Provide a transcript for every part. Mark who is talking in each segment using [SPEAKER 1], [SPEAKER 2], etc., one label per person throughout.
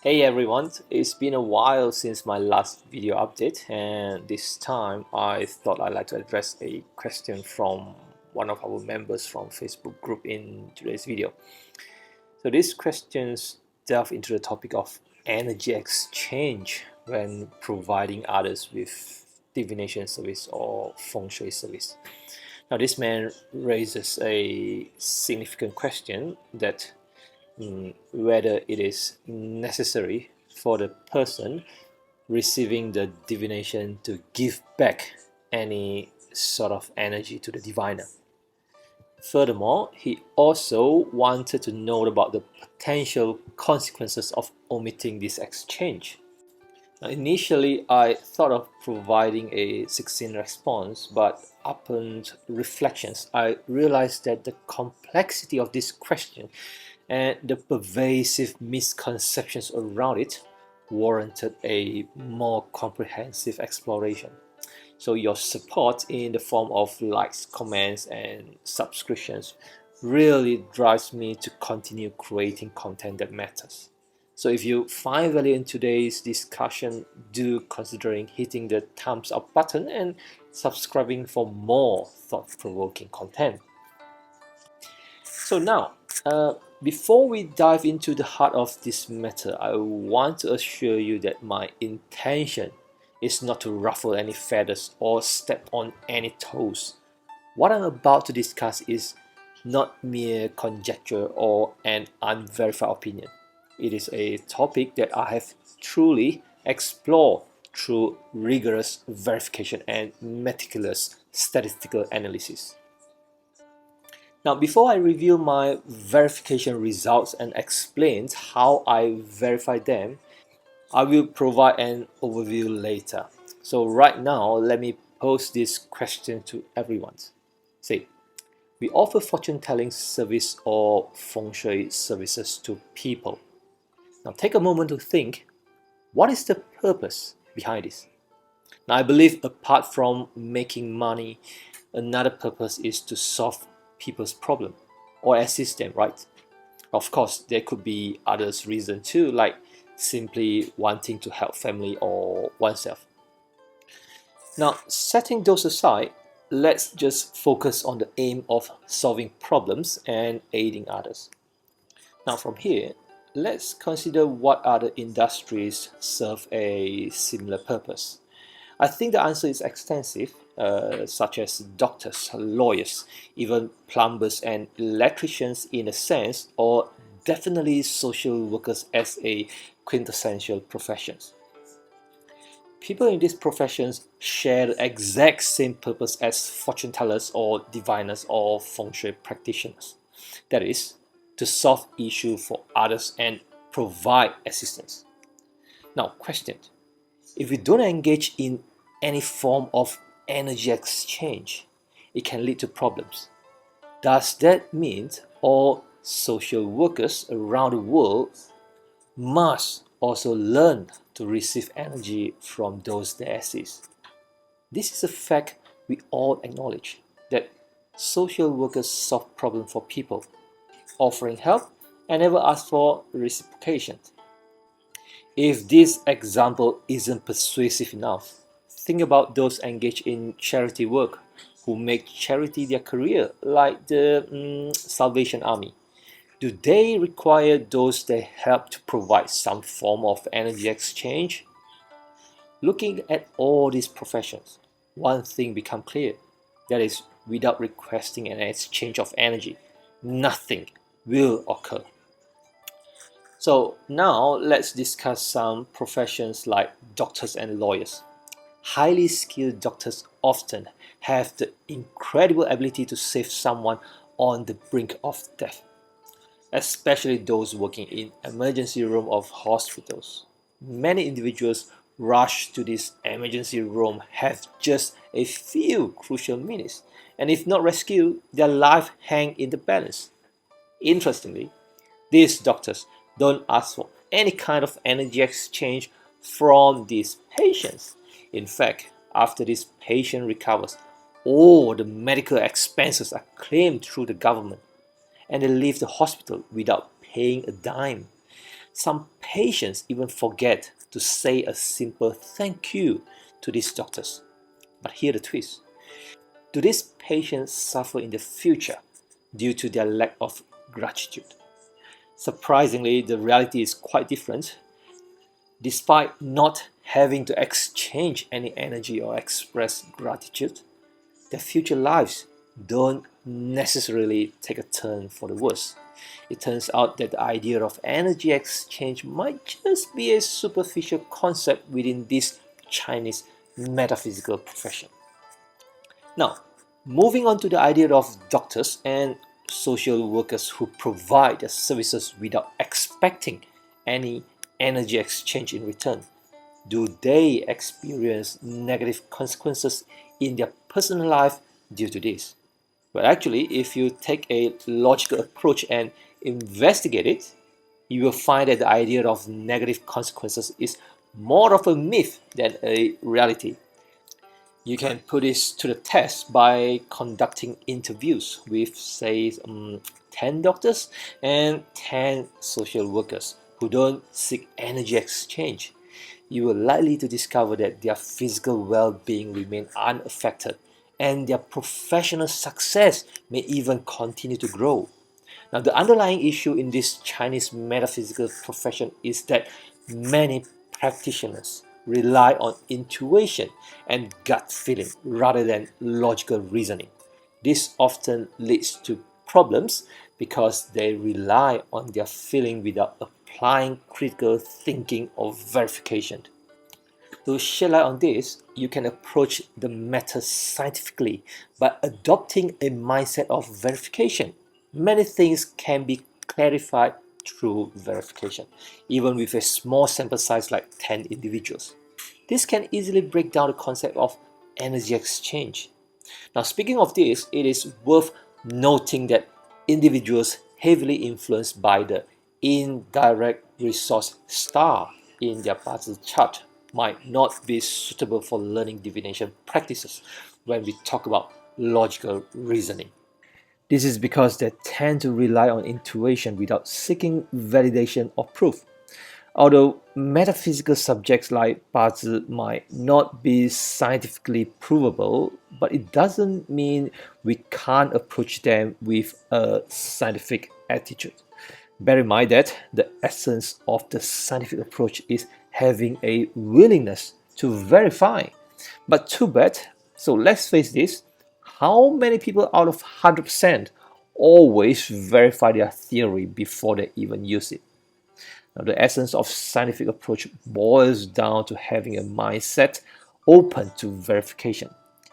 [SPEAKER 1] Hey everyone, it's been a while since my last video update, and this time I thought I'd like to address a question from one of our members from Facebook group in today's video. So these questions delve into the topic of energy exchange when providing others with divination service or feng shui service. Now this man raises a significant question that whether it is necessary for the person receiving the divination to give back any sort of energy to the diviner. Furthermore, he also wanted to know about the potential consequences of omitting this exchange. Now, initially, I thought of providing a succinct response, but upon reflections, I realized that the complexity of this question and the pervasive misconceptions around it warranted a more comprehensive exploration. So your support in the form of likes, comments, and subscriptions really drives me to continue creating content that matters. So if you find value in today's discussion, do considering hitting the thumbs up button and subscribing for more thought-provoking content. So now, before we dive into the heart of this matter, I want to assure you that my intention is not to ruffle any feathers or step on any toes. What I'm about to discuss is not mere conjecture or an unverified opinion. It is a topic that I have truly explored through rigorous verification and meticulous statistical analysis. Now, before I reveal my verification results and explain how I verify them, I will provide an overview later. So right now, let me pose this question to everyone. Say, we offer fortune telling service or feng shui services to people. Now take a moment to think, what is the purpose behind this? Now I believe apart from making money, another purpose is to solve people's problem or assist them, right? Of course, there could be others reasons too, like simply wanting to help family or oneself. Now, setting those aside, let's just focus on the aim of solving problems and aiding others. Now, from here, let's consider what other industries serve a similar purpose. I think the answer is extensive, such as doctors, lawyers, even plumbers and electricians in a sense, or definitely social workers as a quintessential profession. People in these professions share the exact same purpose as fortune tellers or diviners or feng shui practitioners. That is, to solve issues for others and provide assistance. Now, question. If we don't engage in any form of energy exchange, it can lead to problems. Does that mean all social workers around the world must also learn to receive energy from those they assist? This is a fact we all acknowledge, that social workers solve problems for people, offering help and never ask for reciprocation. If this example isn't persuasive enough, think about those engaged in charity work who make charity their career, like the Salvation Army. Do they require those they help to provide some form of energy exchange? Looking at all these professions, one thing becomes clear. That is, without requesting an exchange of energy, nothing will occur. So now let's discuss some professions like doctors and lawyers. Highly skilled doctors often have the incredible ability to save someone on the brink of death, especially those working in emergency room of hospitals. Many individuals rush to this emergency room have just a few crucial minutes, and if not rescued, their life hang in the balance. Interestingly, these doctors don't ask for any kind of energy exchange from these patients. In fact, after this patient recovers, all the medical expenses are claimed through the government and they leave the hospital without paying a dime. Some patients even forget to say a simple thank you to these doctors. But here the twist. Do these patients suffer in the future due to their lack of gratitude? Surprisingly, the reality is quite different. Despite not having to exchange any energy or express gratitude, their future lives don't necessarily take a turn for the worse. It turns out that the idea of energy exchange might just be a superficial concept within this Chinese metaphysical profession. Now, moving on to the idea of doctors and social workers who provide their services without expecting any energy exchange in return. Do they experience negative consequences in their personal life due to this? Well, actually, if you take a logical approach and investigate it, you will find that the idea of negative consequences is more of a myth than a reality. You can put this to the test by conducting interviews with, say, 10 doctors and 10 social workers who don't seek energy exchange. You are likely to discover that their physical well-being remains unaffected and their professional success may even continue to grow. Now, the underlying issue in this Chinese metaphysical profession is that many practitioners rely on intuition and gut feeling rather than logical reasoning. This often leads to problems because they rely on their feeling without applying critical thinking or verification. To shed light on this, you can approach the matter scientifically by adopting a mindset of verification. Many things can be clarified through verification, even with a small sample size like 10 individuals. This can easily break down the concept of energy exchange. Now, speaking of this, it is worth noting that individuals heavily influenced by the indirect resource star in their puzzle chart might not be suitable for learning divination practices when we talk about logical reasoning. This is because they tend to rely on intuition without seeking validation or proof. Although metaphysical subjects like Bazi might not be scientifically provable, but it doesn't mean we can't approach them with a scientific attitude. Bear in mind that the essence of the scientific approach is having a willingness to verify. But too bad, so let's face this, how many people out of 100% always verify their theory before they even use it? Now, the essence of scientific approach boils down to having a mindset open to verification.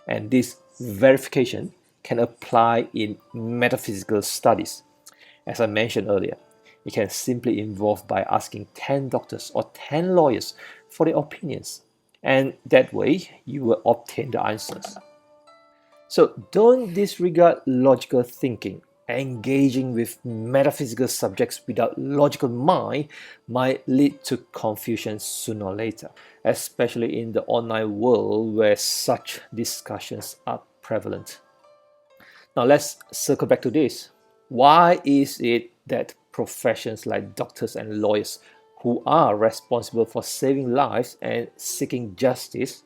[SPEAKER 1] And this verification can apply in metaphysical studies. As I mentioned earlier, it can simply involve by asking 10 doctors or 10 lawyers for their opinions. And that way, you will obtain the answers. So don't disregard logical thinking. Engaging with metaphysical subjects without logical mind might lead to confusion sooner or later, especially in the online world where such discussions are prevalent. Now let's circle back to this. Why is it that professions like doctors and lawyers, who are responsible for saving lives and seeking justice,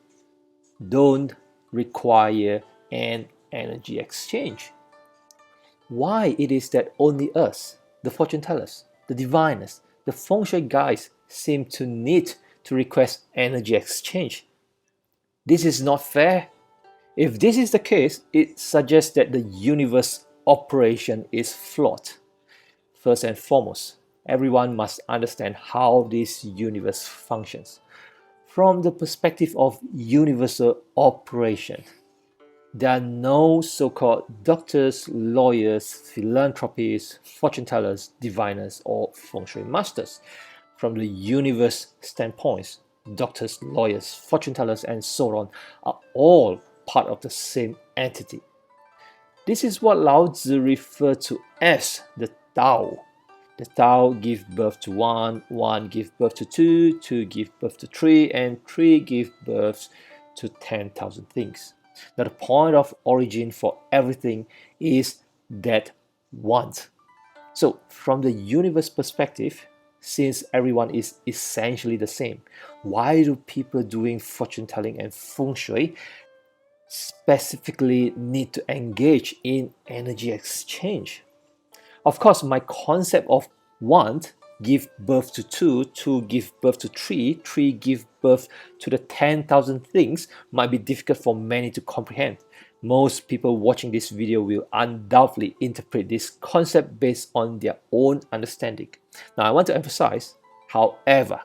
[SPEAKER 1] don't require an energy exchange? Why it is that only us, the fortune tellers, the diviners, the feng shui guys, seem to need to request energy exchange? This is not fair. If this is the case, it suggests that the universe operation is flawed. First and foremost, everyone must understand how this universe functions. From the perspective of universal operation, there are no so-called doctors, lawyers, philanthropists, fortune tellers, diviners, or feng shui masters. From the universe standpoint, doctors, lawyers, fortune tellers, and so on are all part of the same entity. This is what Lao Tzu referred to as the Tao. The Tao give birth to one, one give birth to two, two give birth to three, and three give birth to 10,000 things. Now, the point of origin for everything is that one. So, from the universe perspective, since everyone is essentially the same? Why do people doing fortune telling and feng shui specifically need to engage in energy exchange? Of course, my concept of one give birth to two, two give birth to three, three give birth to the 10,000 things might be difficult for many to comprehend. Most people watching this video will undoubtedly interpret this concept based on their own understanding. Now, I want to emphasize, however,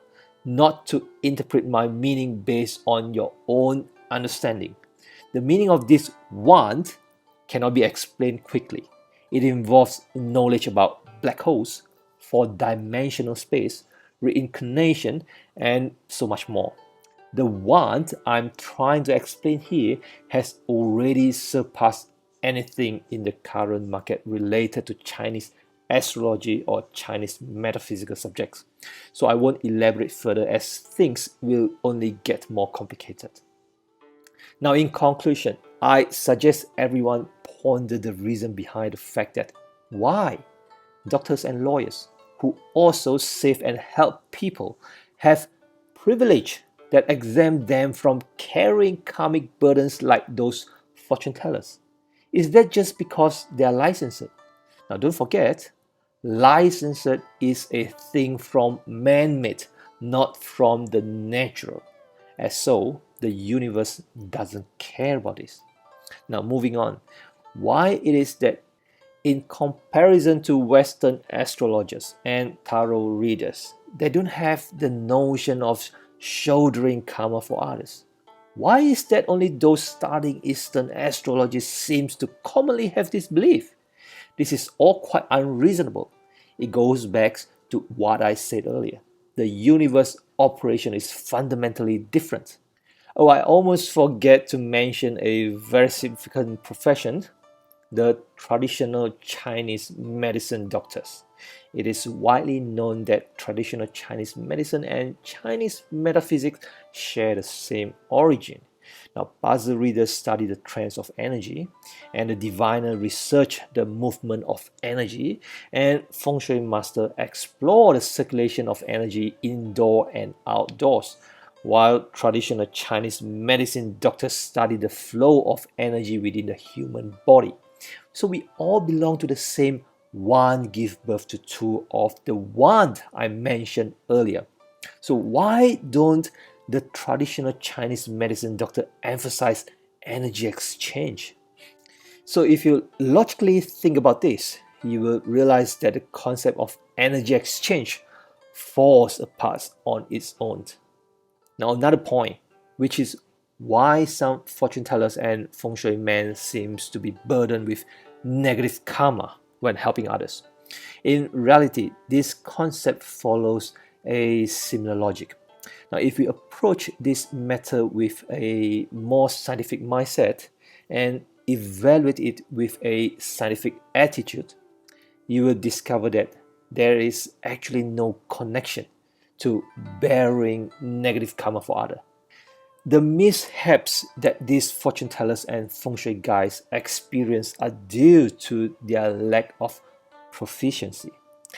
[SPEAKER 1] not to interpret my meaning based on your own understanding. The meaning of this want cannot be explained quickly. It involves knowledge about black holes, four-dimensional space, reincarnation, and so much more. The want I'm trying to explain here has already surpassed anything in the current market related to Chinese astrology or Chinese metaphysical subjects. So I won't elaborate further as things will only get more complicated. Now, in conclusion, I suggest everyone ponder the reason behind the fact that why doctors and lawyers who also save and help people have privilege that exempt them from carrying karmic burdens like those fortune tellers. Is that just because they are licensed? Now, don't forget, licensed is a thing from man-made, not from the natural. As so, the universe doesn't care about this. Now, moving on, why it is that in comparison to Western astrologers and tarot readers, they don't have the notion of shouldering karma for others. Why is that only those studying Eastern astrology seems to commonly have this belief? This is all quite unreasonable. It goes back to what I said earlier. The universe operation is fundamentally different. Oh, I almost forget to mention a very significant profession, the traditional Chinese medicine doctors. It is widely known that traditional Chinese medicine and Chinese metaphysics share the same origin. Now, puzzle readers study the trends of energy, and the diviner research the movement of energy, and feng shui master explore the circulation of energy indoor and outdoors, while traditional Chinese medicine doctors study the flow of energy within the human body. So we all belong to the same one give birth to two of the one I mentioned earlier. So why don't the traditional Chinese medicine doctor emphasize energy exchange? So if you logically think about this, you will realize that the concept of energy exchange falls apart on its own. Now, another point, which is why some fortune tellers and feng shui men seems to be burdened with negative karma when helping others. In reality, this concept follows a similar logic. Now, if we approach this matter with a more scientific mindset and evaluate it with a scientific attitude, you will discover that there is actually no connection to bearing negative karma for others. The mishaps that these fortune tellers and feng shui guys experience are due to their lack of proficiency.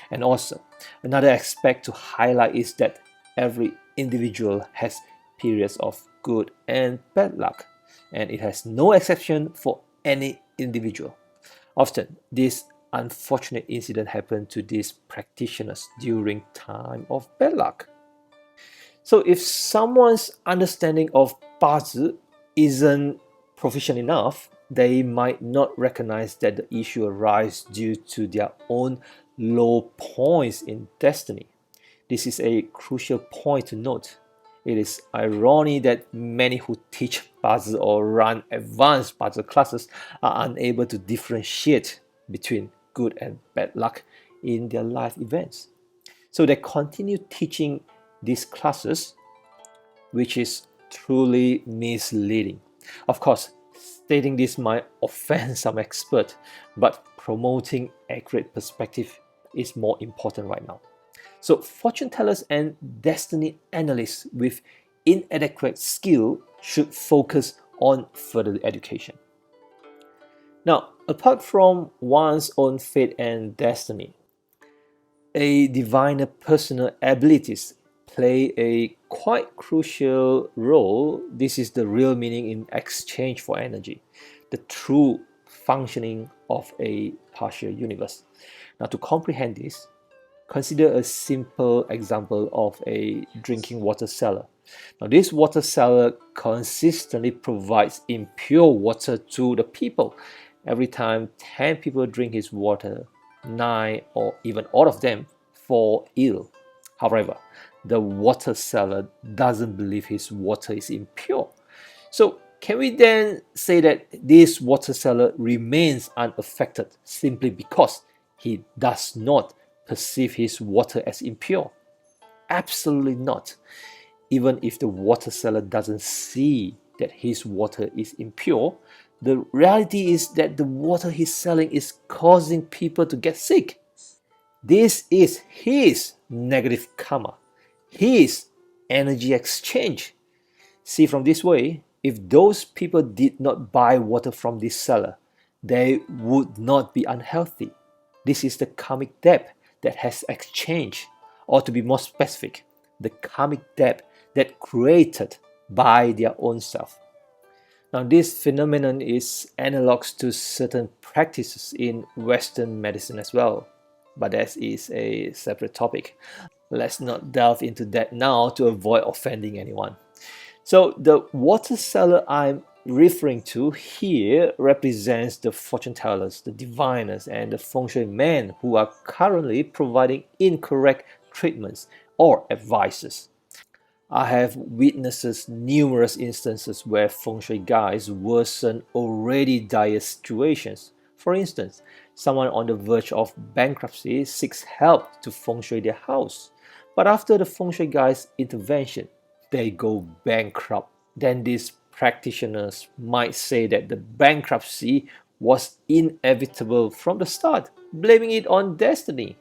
[SPEAKER 1] And also, another aspect to highlight is that every individual has periods of good and bad luck, and it has no exception for any individual. Often, this unfortunate incident happened to these practitioners during time of bad luck. So if someone's understanding of Bazi isn't proficient enough, they might not recognize that the issue arises due to their own low points in destiny. This is a crucial point to note. It is ironic that many who teach Bazi or run advanced Bazi classes are unable to differentiate between good and bad luck in their life events. So they continue teaching these classes, which is truly misleading. Of course, stating this might offend some experts, but promoting accurate perspective is more important right now. So fortune tellers and destiny analysts with inadequate skill should focus on further education. Now, apart from one's own fate and destiny, A diviner personal abilities play a quite crucial role. This is the real meaning in exchange for energy, the true functioning of a partial universe. Now, to comprehend this, consider a simple example of a drinking water seller. Now, this water seller consistently provides impure water to the people. Every time 10 people drink his water, 9 or even all of them fall ill. However, the water seller doesn't believe his water is impure. So, can we then say that this water seller remains unaffected simply because he does not perceive his water as impure? Absolutely not. Even if the water seller doesn't see that his water is impure, the reality is that the water he's selling is causing people to get sick. This is his negative karma, his energy exchange. See, from this way, if those people did not buy water from this seller, they would not be unhealthy. This is the karmic debt that has exchanged, or to be more specific, the karmic debt that created by their own self. Now, this phenomenon is analogous to certain practices in Western medicine as well, but that is a separate topic. Let's not delve into that now to avoid offending anyone. So the water seller I'm referring to here represents the fortune tellers, the diviners, and the feng shui men who are currently providing incorrect treatments or advices. I have witnessed numerous instances where feng shui guys worsen already dire situations. For instance, someone on the verge of bankruptcy seeks help to feng shui their house, but after the feng shui guy's intervention, they go bankrupt. Then these practitioners might say that the bankruptcy was inevitable from the start, blaming it on destiny.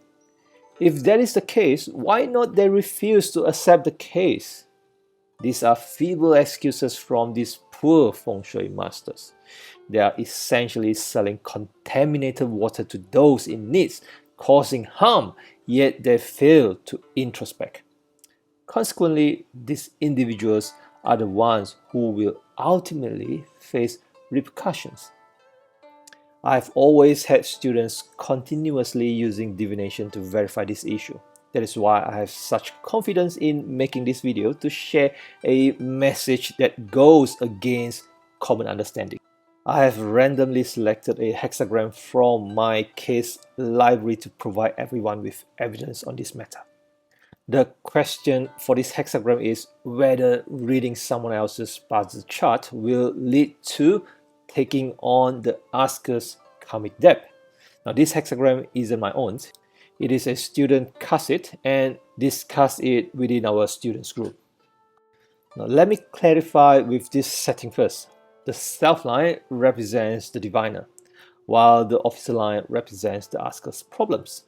[SPEAKER 1] If that is the case, why not they refuse to accept the case? These are feeble excuses from these poor feng shui masters. They are essentially selling contaminated water to those in need, causing harm, yet they fail to introspect. Consequently, these individuals are the ones who will ultimately face repercussions. I've always had students continuously using divination to verify this issue. That is why I have such confidence in making this video to share a message that goes against common understanding. I have randomly selected a hexagram from my case library to provide everyone with evidence on this matter. The question for this hexagram is whether reading someone else's puzzle chart will lead to taking on the asker's karmic debt. Now, this hexagram isn't my own. It is a student cast it and discuss it within our students group. Now, let me clarify with this setting first. The self line represents the diviner, while the officer line represents the asker's problems.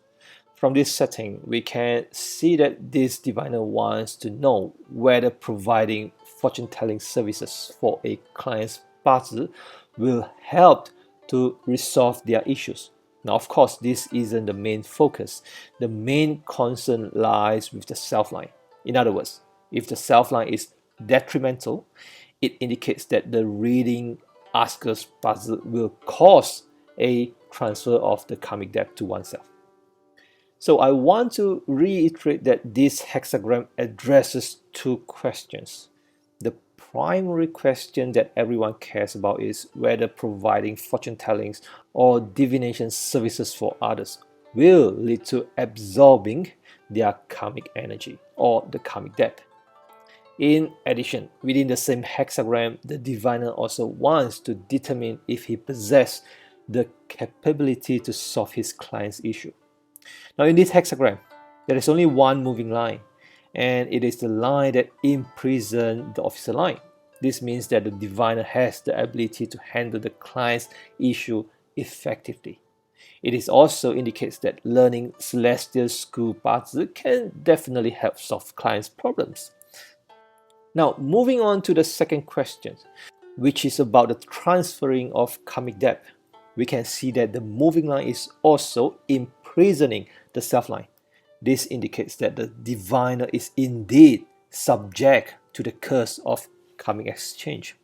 [SPEAKER 1] From this setting, we can see that this diviner wants to know whether providing fortune-telling services for a client's puzzle will help to resolve their issues. Now, of course, this isn't the main focus. The main concern lies with the self-line. In other words, if the self-line is detrimental, it indicates that the reading asker's puzzle will cause a transfer of the karmic debt to oneself. So I want to reiterate that this hexagram addresses two questions. The primary question that everyone cares about is whether providing fortune tellings or divination services for others will lead to absorbing their karmic energy or the karmic debt. In addition, within the same hexagram, the diviner also wants to determine if he possesses the capability to solve his client's issue. Now, in this hexagram, there is only one moving line, and it is the line that imprisons the officer line. This means that the diviner has the ability to handle the client's issue effectively. It also indicates that learning celestial school puzzle can definitely help solve clients' problems. Now, moving on to the second question, which is about the transferring of karmic debt. We can see that the moving line is also imprisoning the self line. This indicates that the diviner is indeed subject to the curse of karmic exchange.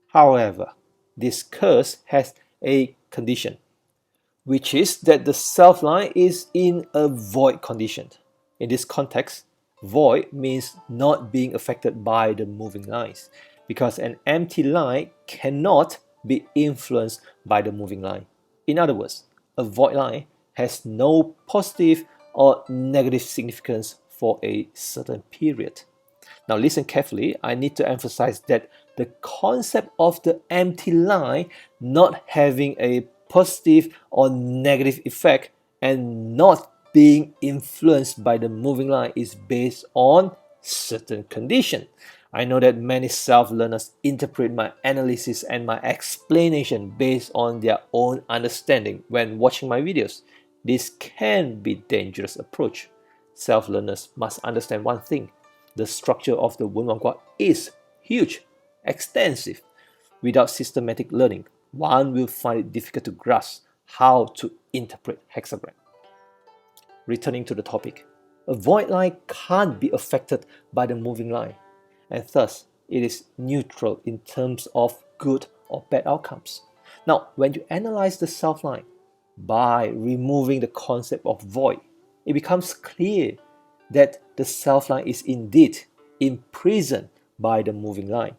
[SPEAKER 1] However, this curse has a condition, which is that the self-line is in a void condition. In this context, void means not being affected by the moving lines, because an empty line cannot be influenced by the moving line. In other words, a void line has no positive or negative significance for a certain period. Now listen carefully, I need to emphasize that the concept of the empty line not having a positive or negative effect and not being influenced by the moving line is based on certain condition. I know that many self-learners interpret my analysis and my explanation based on their own understanding when watching my videos. This can be a dangerous approach. Self-learners must understand one thing. The structure of the Wen Wang Gua is huge, extensive. Without systematic learning, one will find it difficult to grasp how to interpret hexagram. Returning to the topic, a void line can't be affected by the moving line, and thus it is neutral in terms of good or bad outcomes. Now, when you analyze the self-line by removing the concept of void, it becomes clear that the self-line is indeed imprisoned by the moving line.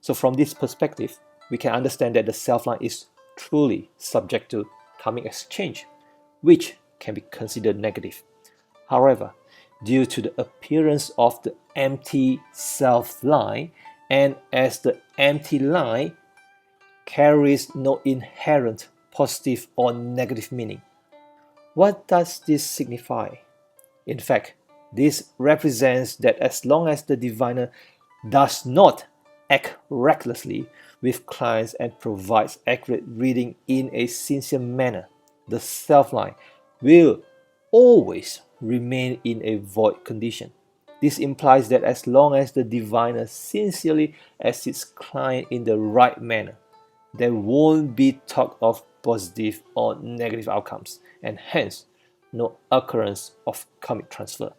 [SPEAKER 1] So from this perspective, we can understand that the self-line is truly subject to karmic exchange, which can be considered negative. However, due to the appearance of the empty self-line, and as the empty line carries no inherent positive or negative meaning, what does this signify? In fact, this represents that as long as the diviner does not act recklessly with clients and provides accurate reading in a sincere manner, the self-line will always remain in a void condition. This implies that as long as the diviner sincerely assists client in the right manner, there won't be talk of positive or negative outcomes, and hence no occurrence of karmic transfer.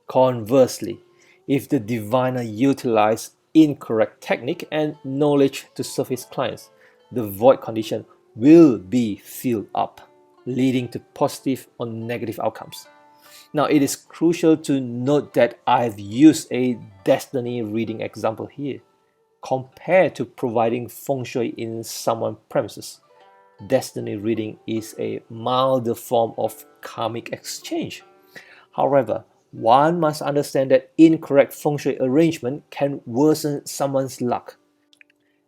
[SPEAKER 1] Conversely, if the diviner utilizes incorrect technique and knowledge to serve his clients, the void condition will be filled up, leading to positive or negative outcomes. Now, it is crucial to note that I've used a destiny reading example here. Compared to providing feng shui in someone's premises, destiny reading is a milder form of karmic exchange. However, one must understand that incorrect feng shui arrangement can worsen someone's luck,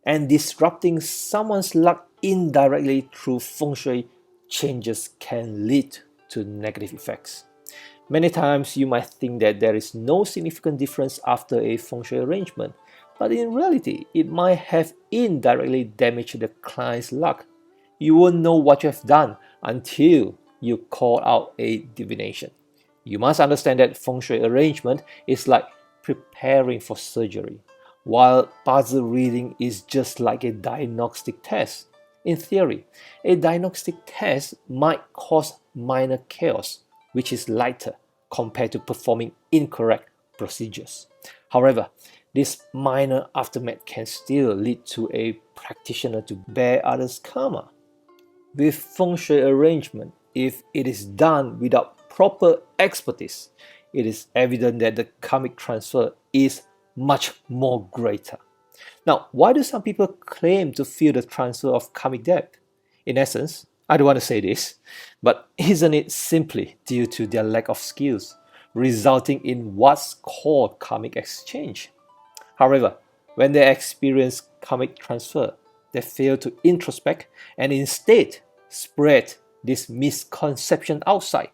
[SPEAKER 1] and disrupting someone's luck indirectly through feng shui changes can lead to negative effects. Many times you might think that there is no significant difference after a feng shui arrangement, but in reality, it might have indirectly damaged the client's luck. You won't know what you have done until you call out a divination. You must understand that feng shui arrangement is like preparing for surgery, while puzzle reading is just like a diagnostic test. In theory, a diagnostic test might cause minor chaos, which is lighter compared to performing incorrect procedures. However, this minor aftermath can still lead to a practitioner to bear others' karma. With feng shui arrangement, if it is done without proper expertise, it is evident that the karmic transfer is much more greater. Now, why do some people claim to feel the transfer of karmic debt? In essence, I don't want to say this, but isn't it simply due to their lack of skills, resulting in what's called karmic exchange? However, when they experience karmic transfer, they fail to introspect and instead spread this misconception outside.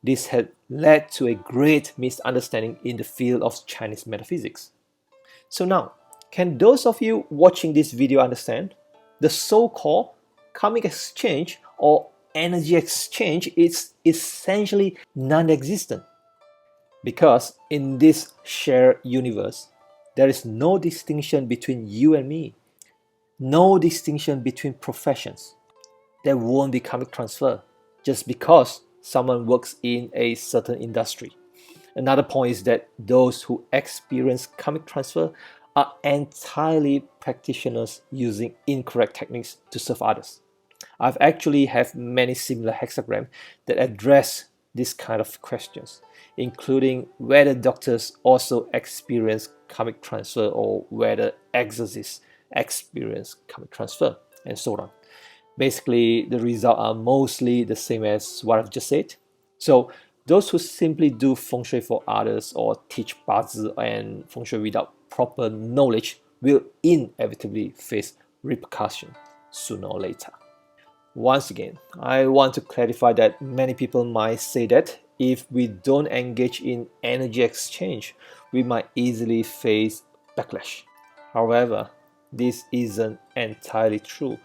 [SPEAKER 1] This had led to a great misunderstanding in the field of Chinese metaphysics. So now, can those of you watching this video understand? The so-called karmic exchange or energy exchange is essentially non-existent, because in this shared universe, there is no distinction between you and me, no distinction between professions. There won't be karmic transfer just because someone works in a certain industry. Another point is that those who experience karmic transfer are entirely practitioners using incorrect techniques to serve others. I've actually have many similar hexagrams that address this kind of questions, including whether doctors also experience karmic transfer or whether exorcists experience karmic transfer, and so on. Basically, the results are mostly the same as what I've just said. So those who simply do feng shui for others or teach bazi and feng shui without proper knowledge will inevitably face repercussion sooner or later. Once again, I want to clarify that many people might say that if we don't engage in energy exchange, we might easily face backlash. However, this isn't entirely true.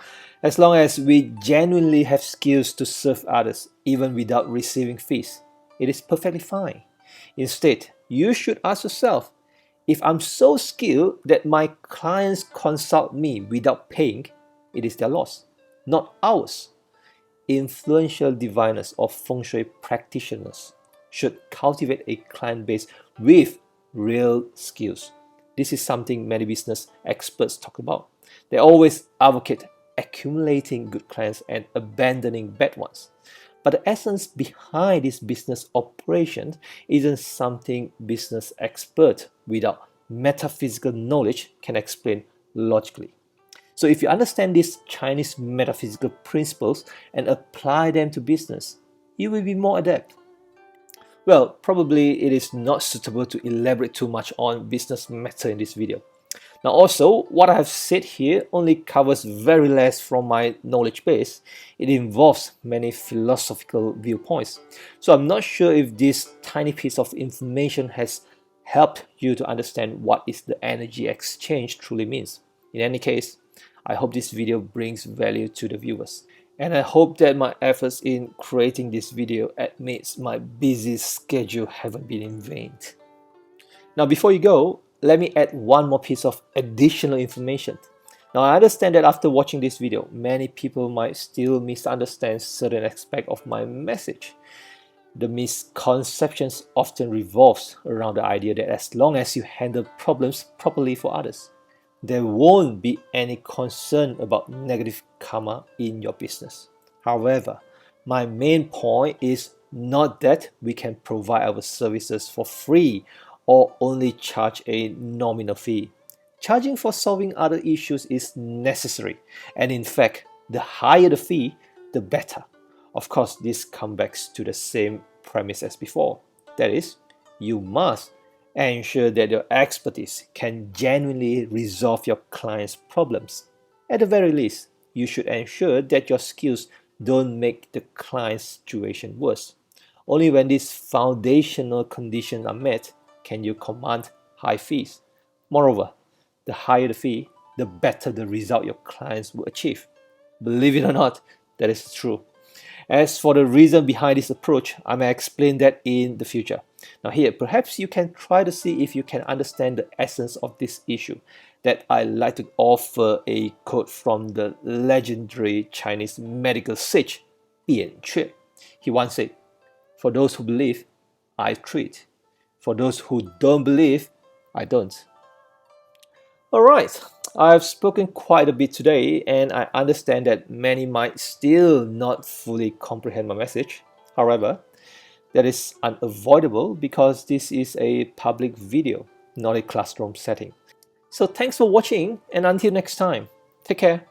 [SPEAKER 1] As long as we genuinely have skills to serve others, even without receiving fees, it is perfectly fine. Instead, you should ask yourself, if I'm so skilled that my clients consult me without paying, it is their loss, not ours. Influential diviners or feng shui practitioners should cultivate a client base with real skills. This is something many business experts talk about. They always advocate accumulating good clients and abandoning bad ones. But the essence behind this business operation isn't something business experts without metaphysical knowledge can explain logically. So if you understand these Chinese metaphysical principles and apply them to business, you will be more adept. Well, probably it is not suitable to elaborate too much on business matter in this video. Now also, what I have said here only covers very less from my knowledge base. It involves many philosophical viewpoints. So I'm not sure if this tiny piece of information has helped you to understand what is the energy exchange truly means. In any case, I hope this video brings value to the viewers. And I hope that my efforts in creating this video amidst my busy schedule haven't been in vain. Now before you go, let me add one more piece of additional information. Now I understand that after watching this video, many people might still misunderstand certain aspects of my message. The misconceptions often revolves around the idea that as long as you handle problems properly for others, there won't be any concern about negative karma in your business. However, my main point is not that we can provide our services for free or only charge a nominal fee. Charging for solving other issues is necessary, and in fact, the higher the fee, the better. Of course, this comes back to the same premise as before. That is, you must ensure that your expertise can genuinely resolve your client's problems. At the very least, you should ensure that your skills don't make the client's situation worse. Only when these foundational conditions are met can you command high fees. Moreover, the higher the fee, the better the result your clients will achieve. Believe it or not, that is true. As for the reason behind this approach, I may explain that in the future. Now here, perhaps you can try to see if you can understand the essence of this issue. That I like to offer a quote from the legendary Chinese medical sage, Bian Cue. He once said, "For those who believe, I treat. For those who don't believe, I don't." Alright, I've spoken quite a bit today and I understand that many might still not fully comprehend my message. However, that is unavoidable because this is a public video, not a classroom setting. So thanks for watching and until next time, take care.